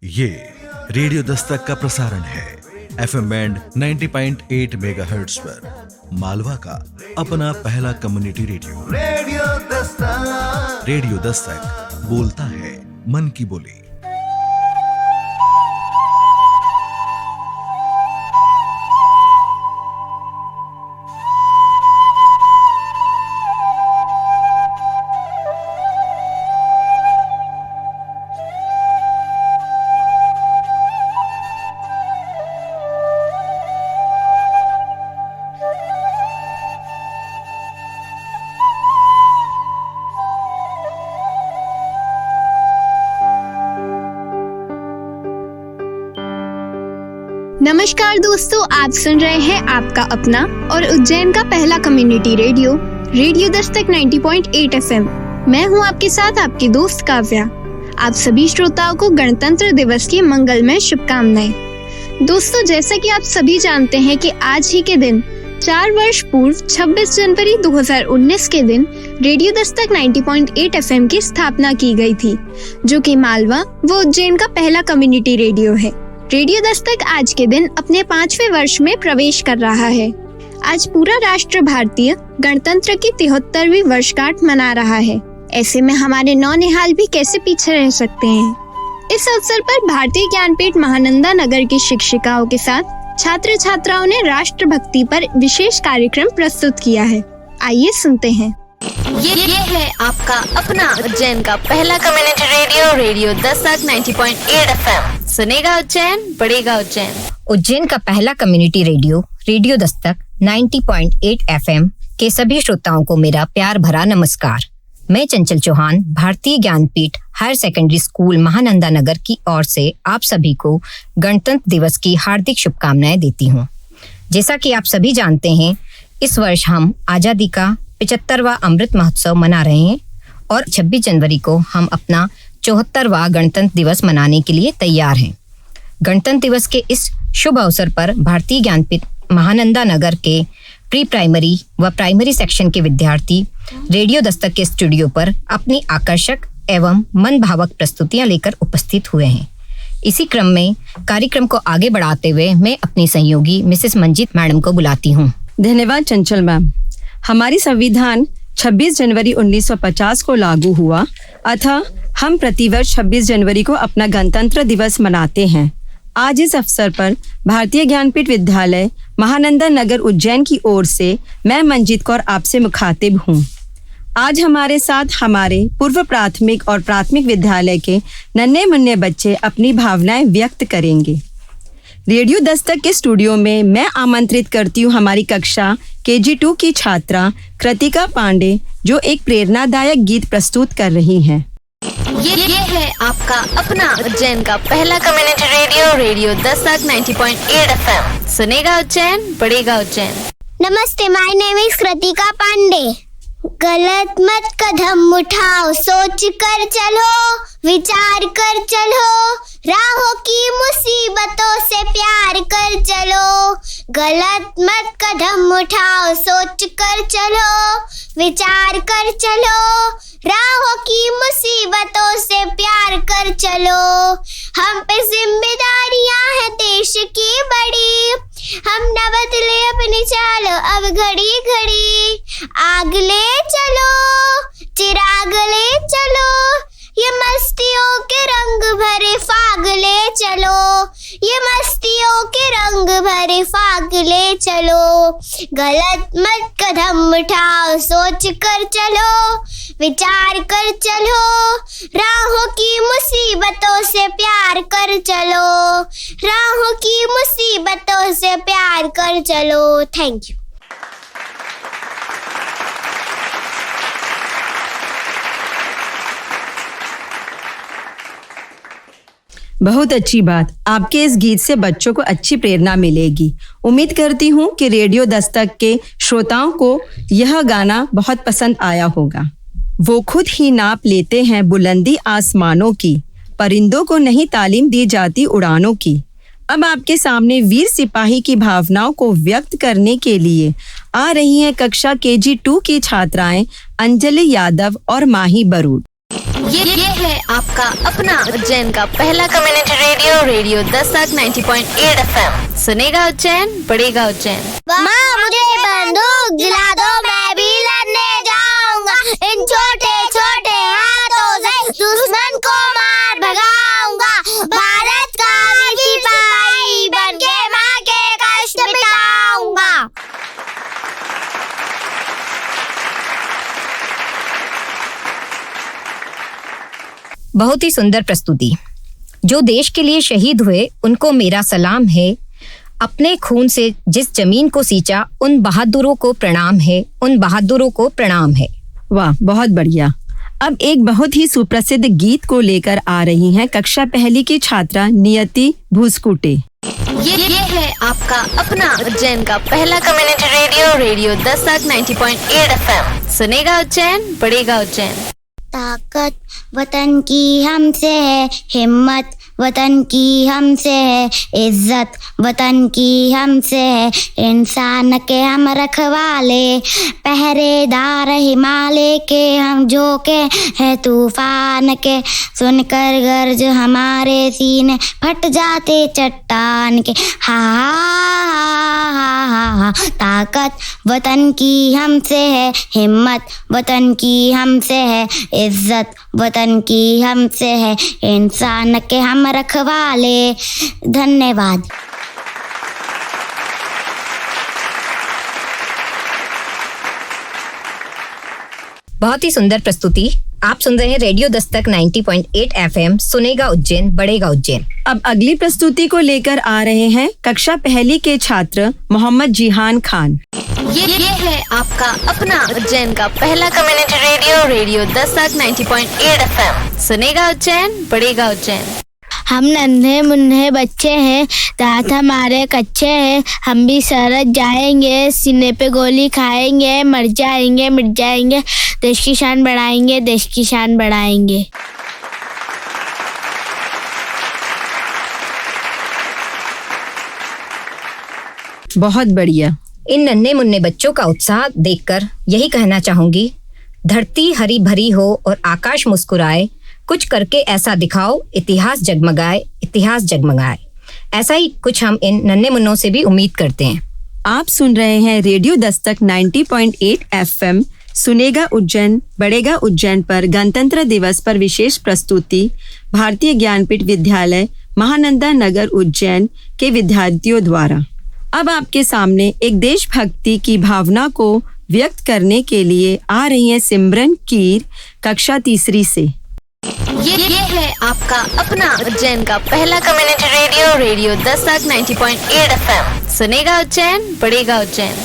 ये रेडियो दस्तक का प्रसारण है FM बैंड 90.8 मेगाहर्ट्ज पर मालवा का अपना पहला कम्युनिटी रेडियो दस्तक बोलता है मन की बोली। नमस्कार दोस्तों, आप सुन रहे हैं आपका अपना और उज्जैन का पहला कम्युनिटी रेडियो दस्तक 90.8 FM। मैं हूं आपके साथ आपकी दोस्त काव्या। आप सभी श्रोताओं को गणतंत्र दिवस की मंगलमय शुभकामनाएं। दोस्तों, जैसा कि आप सभी जानते हैं कि आज ही के दिन 4 वर्ष पूर्व 26 जनवरी 2019 के दिन रेडियो दस्तक 90.8 FM की स्थापना की गई थी, जो कि मालवा व उज्जैन का पहला कम्युनिटी रेडियो है। रेडियो दस्तक आज के दिन अपने 5वें वर्ष में प्रवेश कर रहा है। आज पूरा राष्ट्र भारतीय गणतंत्र की 73वीं वर्षगांठ मना रहा है। ऐसे में हमारे नौनिहाल भी कैसे पीछे रह सकते हैं। इस अवसर पर भारतीय ज्ञानपीठ महानंदा नगर की शिक्षिकाओं के साथ छात्र छात्राओं ने राष्ट्रभक्ति पर विशेष कार्यक्रम प्रस्तुत किया है। आइए सुनते हैं। ये है आपका अपना उज्जैन का पहला कम्युनिटी रेडियो दस्तक 90.8 FM। सुनेगा उज्जैन, बढ़ेगा उज्जैन। उज्जैन का पहला कम्युनिटी रेडियो दस्तक 90.8 FM के सभी श्रोताओं को मेरा प्यार भरा नमस्कार। मैं Chanchal Chauhan Bharatiya Gyanpeeth higher secondary school Mahananda Nagar की ओर से आप सभी को गणतंत्र दिवस की हार्दिक शुभकामनाएं देती हूँ। जैसा कि आप सभी जानते हैं, इस वर्ष हम आजादी का 75वां अमृत महोत्सव मना रहे हैं और 26 जनवरी को हम अपना 74वां गणतंत्र दिवस मनाने के लिए तैयार हैं। गणतंत्र दिवस के इस शुभ अवसर पर भारतीय ज्ञानपीठ महानंदा नगर के प्री प्राइमरी व प्राइमरी सेक्शन के विद्यार्थी रेडियो दस्तक के स्टूडियो पर अपनी आकर्षक एवं मन भावक प्रस्तुतियां लेकर उपस्थित हुए हैं। इसी क्रम में कार्यक्रम को आगे बढ़ाते हुए मैं अपनी सहयोगी मिसेस मंजीत मैडम को बुलाती हूँ। धन्यवाद चंचल मैम। हमारी संविधान 26 जनवरी 1950 को लागू हुआ, अतः हम प्रतिवर्ष 26 जनवरी को अपना गणतंत्र दिवस मनाते हैं। आज इस अवसर पर भारतीय ज्ञानपीठ विद्यालय महानंदा नगर उज्जैन की ओर से मैं मंजीत कौर आपसे मुखातिब हूँ। आज हमारे साथ हमारे पूर्व प्राथमिक और प्राथमिक विद्यालय के नन्हे मुन्ने बच्चे अपनी भावनाएं व्यक्त करेंगे। रेडियो दस्तक के स्टूडियो में मैं आमंत्रित करती हूँ हमारी कक्षा KG2 की छात्रा कृतिका पांडे, जो एक प्रेरणादायक गीत प्रस्तुत कर रही हैं। ये है आपका अपना उज्जैन का पहला कम्युनिटी रेडियो दस्तक 90.8 FM। सुनेगा उज्जैन, बढ़ेगा उज्जैन। नमस्ते, my name is Kritika Pandey. गलत मत कदम उठाओ, सोच कर चलो, विचार कर चलो, राहों की मुसीबतों से प्यार कर चलो। गलत मत कदम उठाओ, सोच कर चलो, विचार कर चलो, राहों की मुसीबतों से प्यार कर चलो। हम पे जिम्मेदारियां हैं देश की बड़ी, हम न बदले अपनी चाल अब घड़ी घड़ी। आग ले चलो, चिराग ले चलो, ये मस्तियों के रंग भरे फाग ले चलो, ये मस्तियों के रंग भरे फाग ले चलो। गलत मत कदम उठाओ, सोच कर चलो, विचार कर चलो, राहों की मुसीबतों से प्यार कर चलो, राहों की मुसीबतों से प्यार कर चलो। Thank you. बहुत अच्छी बात। आपके इस गीत से बच्चों को अच्छी प्रेरणा मिलेगी। उम्मीद करती हूँ कि रेडियो दस्तक के श्रोताओं को यह गाना बहुत पसंद आया होगा। वो खुद ही नाप लेते हैं बुलंदी आसमानों की, परिंदों को नहीं तालीम दी जाती उड़ानों की। अब आपके सामने वीर सिपाही की भावनाओं को व्यक्त करने के लिए आ रही हैं कक्षा KG2 की छात्राएं अंजलि यादव और माही बरूड। ये है आपका अपना उज्जैन का पहला community radio radio Dastak 90.8 FM। सुनेगा उज्जैन, बढ़ेगा उज्जैन। माँ मुझे बंदूक दिला दो, मैं भी लड़ने जाऊंगा। इन छोटे छोटे हाथों से दुश्मन को मार भगाऊंगा। भारत का सिपाही बनके माँ के कष्ट मिटाऊंगा। बहुत ही सुंदर प्रस्तुति। जो देश के लिए शहीद हुए उनको मेरा सलाम है। अपने खून से जिस जमीन को सींचा उन बहादुरों को प्रणाम है, उन बहादुरों को प्रणाम है। वाह, बहुत बढ़िया। अब एक बहुत ही सुप्रसिद्ध गीत को लेकर आ रही हैं कक्षा पहली की छात्रा नियति भूसकुटे। ये है आपका अपना उज्जैन का पहला community radio radio Dastak 90.8 FM। सुनेगा उज्जैन, बढ़ेगा उज्जैन। ताकत वतन की हमसे है, हिम्मत वतन की हमसे है, इज्जत वतन की हमसे है। इंसान के हम रखवाले, पहरेदार हिमालय के हम झोंके हैं तूफान के। सुनकर गर्ज हमारे सीने फट जाते चट्टान के। हा हा हा हा। ताकत वतन की हमसे है, हिम्मत वतन की हमसे है, इज्जत वतन की हमसे है। इंसान के हम रखवाले। धन्यवाद। बहुत ही सुंदर प्रस्तुति। आप सुन रहे हैं रेडियो दस्तक 90.8 FM। सुनेगा उज्जैन, बढ़ेगा उज्जैन। अब अगली प्रस्तुति को लेकर आ रहे हैं कक्षा पहली के छात्र मोहम्मद जिहान खान। ये है आपका अपना उज्जैन का पहला community radio radio Dastak 90.8 FM। सुनेगा उज्जैन, बढ़ेगा उज्जैन। हम नन्हे मुन्ने बच्चे हैं, दांत हमारे कच्चे हैं। हम भी सरक जाएंगे, सीने पे गोली खाएंगे, मर जाएंगे, मिट जाएंगे। देश की शान बढ़ाएंगे, देश की शान बढ़ाएंगे। बहुत बढ़िया। इन नन्हे मुन्ने बच्चों का उत्साह देखकर यही कहना चाहूंगी, धरती हरी भरी हो और आकाश मुस्कुराए, कुछ करके ऐसा दिखाओ, इतिहास जगमगाए, इतिहास जगमगाए। ऐसा ही कुछ हम इन नन्हे मुन्नों से भी उम्मीद करते हैं। आप सुन रहे हैं रेडियो दस्तक 90.8 FM। सुनेगा उज्जैन, बढ़ेगा उज्जैन पर गणतंत्र दिवस पर विशेष प्रस्तुति भारतीय ज्ञानपीठ विद्यालय महानंदा नगर उज्जैन के विद्यार्थियों द्वारा। अब आपके सामने एक देशभक्ति की भावना को व्यक्त करने के लिए आ रही है सिमरन कीर कक्षा तीसरी से। ये है आपका अपना उज्जैन का पहला community radio radio Dastak 90.8 FM। सुनेगा उज्जैन, बढ़ेगा उज्जैन।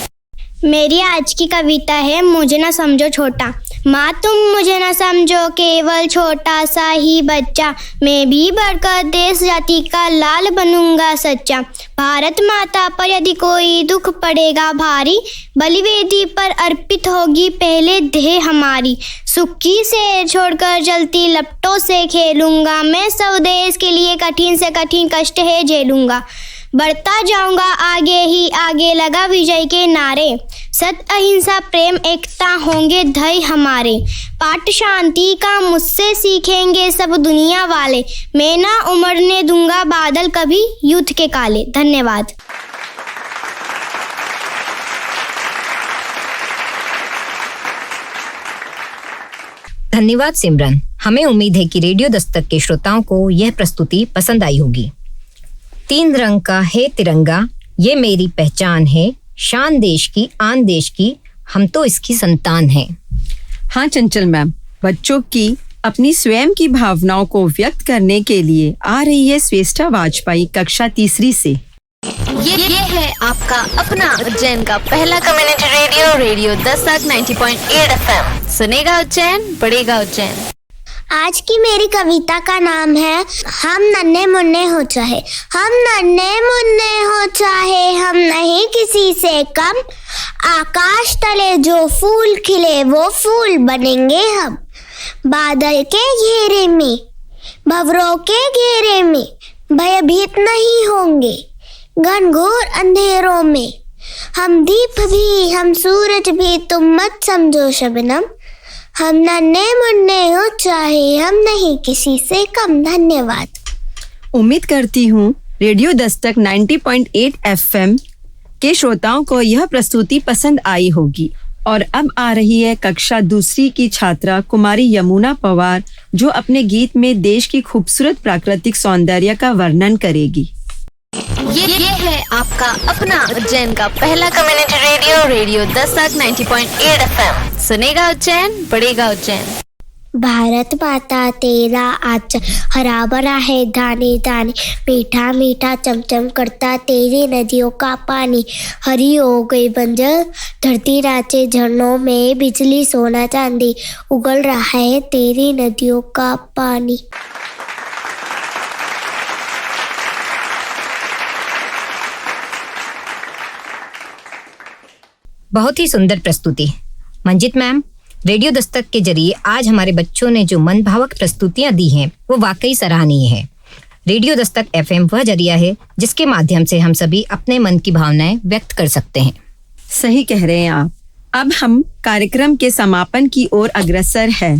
मेरी आज की कविता है, मुझे ना समझो छोटा। माँ तुम मुझे ना समझो केवल छोटा सा ही बच्चा, मैं भी बढ़कर देश जाति का लाल बनूंगा सच्चा। भारत माता पर यदि कोई दुख पड़ेगा भारी, बलिवेदी पर अर्पित होगी पहले देह हमारी। सुखी से छोड़कर जलती लपटों से खेलूंगा, मैं स्वदेश के लिए कठिन से कठिन कष्ट है झेलूंगा। बढ़ता जाऊंगा आगे ही आगे, लगा विजय के नारे। सत्य अहिंसा प्रेम एकता होंगे ध्येय हमारे। पाठ शांति का मुझसे सीखेंगे सब दुनिया वाले, मैं ना उमड़ने दूंगा बादल कभी युद्ध के काले। धन्यवाद। धन्यवाद सिमरन। हमें उम्मीद है कि रेडियो दस्तक के श्रोताओं को यह प्रस्तुति पसंद आई होगी। 3 रंग का है तिरंगा, ये मेरी पहचान है, शान देश की आन देश की, हम तो इसकी संतान हैं। हाँ चंचल मैम, बच्चों की अपनी स्वयं की भावनाओं को व्यक्त करने के लिए आ रही है श्वेष्टा वाजपेयी कक्षा तीसरी से। ये है आपका अपना उज्जैन का पहला community radio radio Dastak 90.8 FM। सुनेगा उज्जैन, बढ़ेगा उज्जैन। आज की मेरी कविता का नाम है हम नन्हे मुन्ने हो चाहे। हम नन्हे मुन्ने हो चाहे, हम नहीं किसी से कम। आकाश तले जो फूल खिले वो फूल बनेंगे हम। बादल के घेरे में, भंवरों के घेरे में भयभीत नहीं होंगे। घनघोर अंधेरों में हम दीप भी, हम सूरज भी, तुम मत समझो शबनम। हम नन्हे मुन्ने हो चाहे हम नहीं किसी से कम। धन्यवाद। उम्मीद करती हूँ रेडियो दस्तक 90.8 FM के श्रोताओं को यह प्रस्तुति पसंद आई होगी। और अब आ रही है कक्षा दूसरी की छात्रा कुमारी यमुना पवार, जो अपने गीत में देश की खूबसूरत प्राकृतिक सौंदर्य का वर्णन करेगी। ये है आपका अपना उज्जैन का पहला community radio, radio Dastak 90.8 FM। सुनेगा उज्जैन, बढ़ेगा उज्जैन। भारत माता तेरा आंचल हरा भरा है दाने दाने, मीठा मीठा चमचम करता तेरी नदियों का पानी। हरी हो गई बंजर धरती, नाचे झरनों में बिजली सोना चांदी, उगल रहा है तेरी नदियों का पानी। बहुत ही सुंदर प्रस्तुति मंजित मैम। रेडियो दस्तक के जरिए आज हमारे बच्चों ने जो मनभावक प्रस्तुतियां दी हैं वो वाकई सराहनीय है। रेडियो दस्तक FM वह जरिया है जिसके माध्यम से हम सभी अपने मन की भावनाएं व्यक्त कर सकते हैं। सही कह रहे हैं आप। अब हम कार्यक्रम के समापन की ओर अग्रसर है।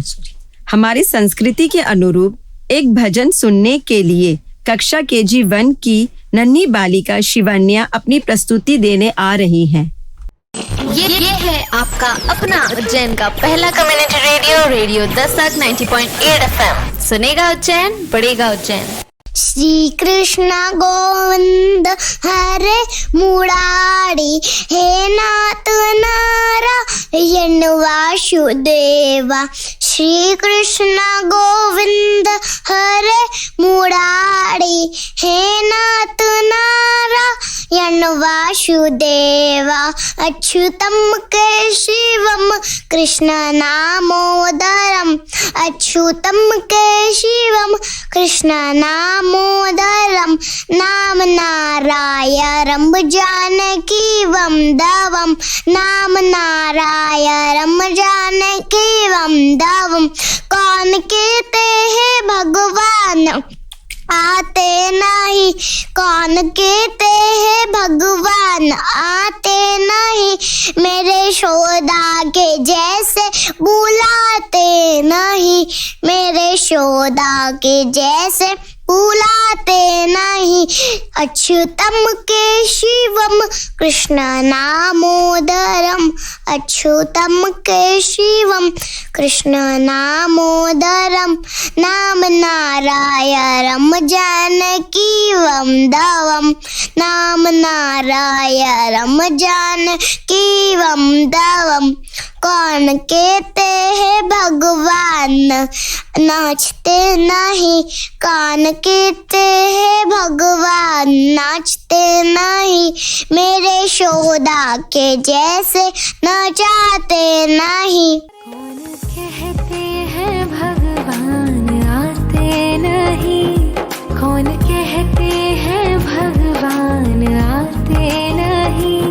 हमारी संस्कृति के अनुरूप एक भजन सुनने के लिए कक्षा KG 1 की नन्ही बालिका शिवन्या अपनी प्रस्तुति देने आ रही हैं। ये है आपका अपना उज्जैन का पहला community radio, radio Dastak 90.8 FM। सुनेगा उज्जैन, बढ़ेगा उज्जैन। श्री कृष्ण गोविंद हरे मुरारी, हे नाथ नारायण वासुदेवा। श्री कृष्ण गोविंद हरे मुरारी, हे नाथ नारायण वासुदेवा। अच्युतम केशवम कृष्ण नामोदरम, अच्युतम केशवम कृष्ण नामोदरम। नाम नारायणं जानकी वंदवम, नाम नारायणं जानकी वंदवम। कौन कहते हैं भगवान आते नहीं, कौन कहते हैं भगवान आते नहीं। मेरे यशोदा के जैसे बुलाते नहीं, मेरे यशोदा के जैसे बुलाते नहीं। अच्युतम केशवम कृष्ण नामोदरम, अच्युतम केशवम कृष्ण नामोदरम। नाम नारायणं जानकी वंदवम, नाम नारायणं जानकी वंदवम। कौन कहते हैं भगवान नाचते नहीं, कौन कहते हैं भगवान नाचते नहीं। मेरे यशोदा के जैसे नचाते नहीं। कौन कहते हैं भगवान आते नहीं, कौन कहते हैं भगवान आते नहीं।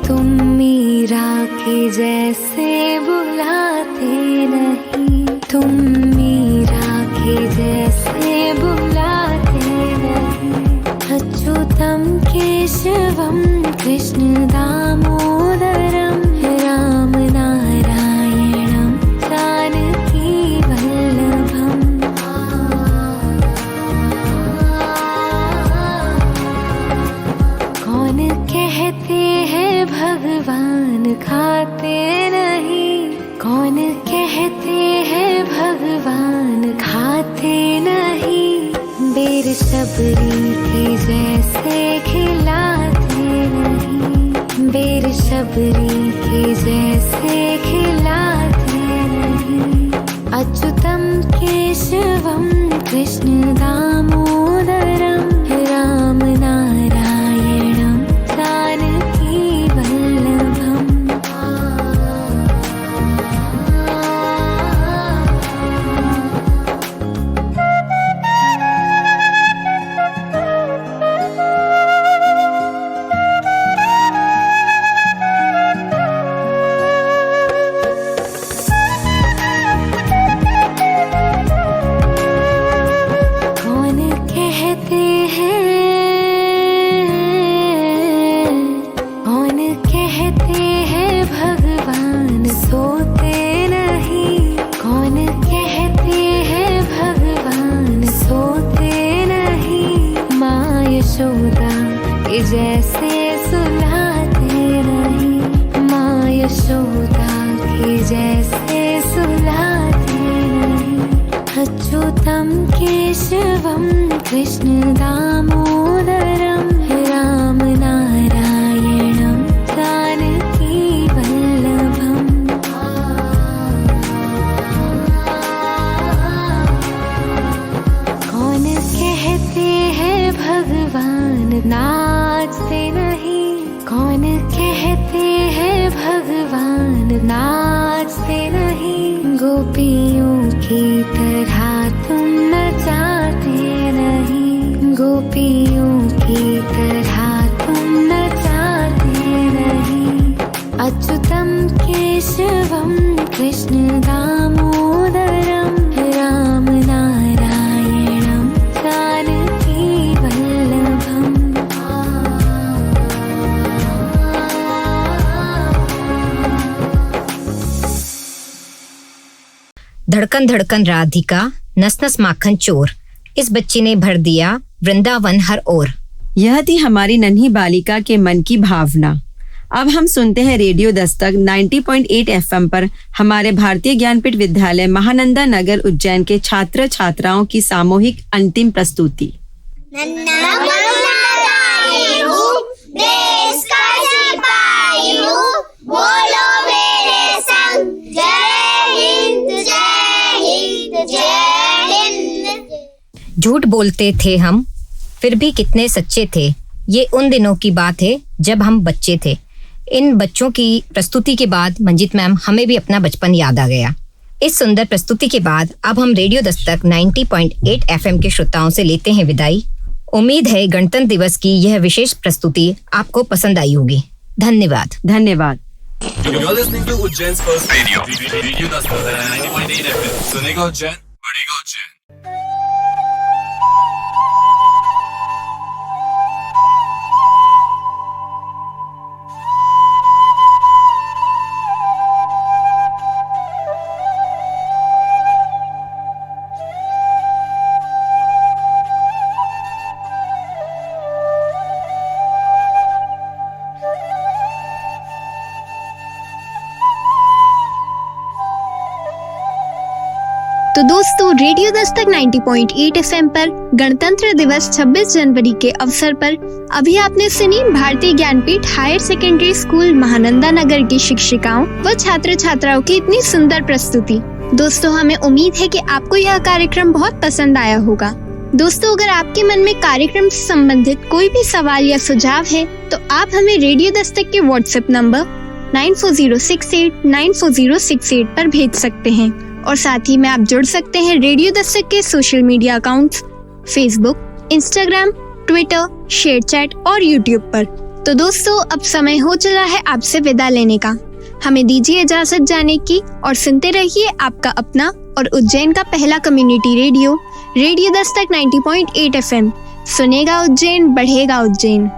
तुम मीरा के जैसे बुलाते नहीं, तुम मीरा के जैसे बुलाते नहीं। अच्युतम केशवम कृष्ण दामोदरम, राम नारायणं जानकी वल्लभम। कौन कहते हैं भगवान खाते नहीं, कौन कहते हैं भगवान खाते नहीं। बेर सबरी के जैसे खिलाते नहीं, बेर सबरी के जैसे खिलाते नहीं। अच्युतम केशवम कृष्ण दामोदरम, राम नारायणं जानकी वल्लभम। कौन यशोदा के जैसे सुलाते नहीं। अच्युतम केशवम कृष्ण दामोदरम राम नारायणम जानकी वल्लभम। कौन कहते हैं भगवान नाचते नहीं। कौन कहते हैं भगवान नाचते नहीं। गोपियों की तरह तुम नचाते नहीं। गोपियों की तरह तुम नचाते नहीं। अच्युतम केशवम कृष्ण दामोदरम राम नारायणम जानकी वल्लभम। धड़कन धड़कन राधिका नस नस माखन चोर, इस बच्ची ने भर दिया वृंदावन हर ओर। यह थी हमारी नन्ही बालिका के मन की भावना। अब हम सुनते हैं रेडियो दस्तक 90.8 एफएम पर हमारे भारतीय ज्ञानपीठ विद्यालय महानंदा नगर उज्जैन के छात्र छात्राओं की सामूहिक अंतिम प्रस्तुति। देश का सिपाही हूँ, बोलो मेरे संग जय हिंद जय हिंद जय हिंद। झूठ बोलते थे हम, फिर भी कितने सच्चे थे। ये उन दिनों की बात है जब हम बच्चे थे। इन बच्चों की प्रस्तुति के बाद मंजित मैम हमें भी अपना बचपन याद आ गया। इस सुंदर प्रस्तुति के बाद अब हम रेडियो दस्तक 90.8 एफएम के श्रोताओं से लेते हैं विदाई। उम्मीद है गणतंत्र दिवस की यह विशेष प्रस्तुति आपको पसंद आई होगी। धन्यवाद। धन्यवाद। You're listening to Ujjain's first radio. Radio Dastak 90.8 FM. सुनेगा उज्जैन, बढ़ेगा उज्जैन। तो दोस्तों, रेडियो दस्तक 90.8 एफएम पर गणतंत्र दिवस 26 जनवरी के अवसर पर अभी आपने सुनी Bharatiya Gyanpeeth higher secondary school Mahananda Nagar की शिक्षिकाओं व छात्र छात्राओं की इतनी सुंदर प्रस्तुति। दोस्तों, हमें उम्मीद है कि आपको यह कार्यक्रम बहुत पसंद आया होगा। दोस्तों, अगर आपके मन में कार्यक्रम से संबंधित कोई भी सवाल या सुझाव है तो आप हमें रेडियो दस्तक के व्हाट्सएप नंबर 9406894068 पर भेज सकते हैं और साथ ही में आप जुड़ सकते हैं रेडियो दस्तक के social media accounts Facebook, Instagram, Twitter, ShareChat और यूट्यूब पर। तो दोस्तों, अब समय हो चला है आपसे विदा लेने का। हमें दीजिए इजाजत जाने की और सुनते रहिए आपका अपना और उज्जैन का पहला community radio, radio Dastak 90.8 FM. सुनेगा उज्जैन, बढ़ेगा उज्जैन।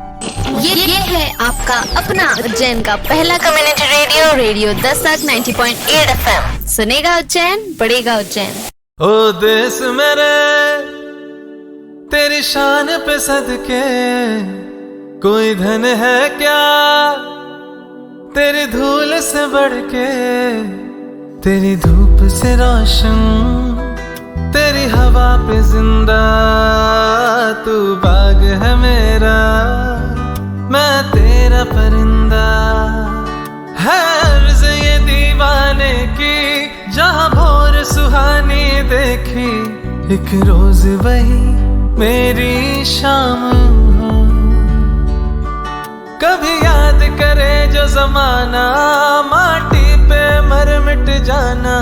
ये है आपका अपना उज्जैन का पहला community radio, radio Dastak 90.8 FM. सुनेगा उज्जैन, बढ़ेगा उज्जैन। ओ देश मेरे तेरी शान पे सदके कोई धन है क्या तेरी धूल से बढ़ के, तेरी धूप से रोशन, तेरी हवा पे जिंदा, तू बाग है मेरा, मैं तेरा परिंदा। है अर्ज़ ये दीवाने की जहाँ भोर सुहानी देखी, एक रोज वही मेरी शाम हो। कभी याद करे जो जमाना, माटी पे मर मिट जाना,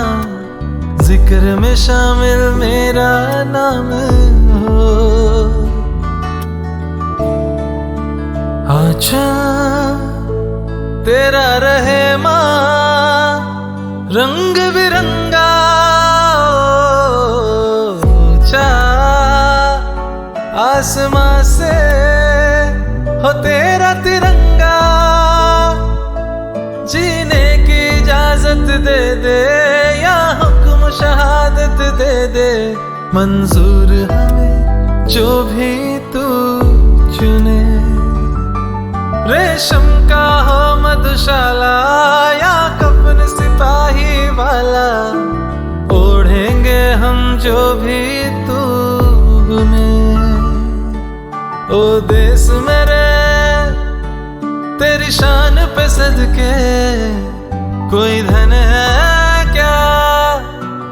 जिक्र में शामिल मेरा नाम हो। अच्छा तेरा रहे माँ रंग बिरंगा, ऊंचा आसमां से हो तेरा तिरंगा, जीने की इजाजत दे दे या हुक्म शहादत दे दे, मंजूर हमें जो भी तू चुने। रेशम का हो मधुशाला या कफन सिपाही वाला, ओढ़ेंगे हम जो भी तूब में। ओ देश मेरे तेरी शान पे सदके, कोई धन है क्या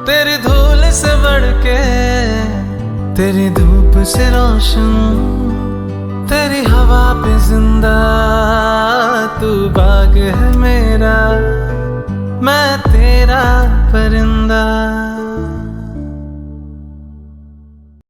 तेरी धूल से बढ़ के। तेरी धूप से रोशन, तेरी हवा पे जिंदा, तू बाग है मेरा, मैं तेरा परिंदा।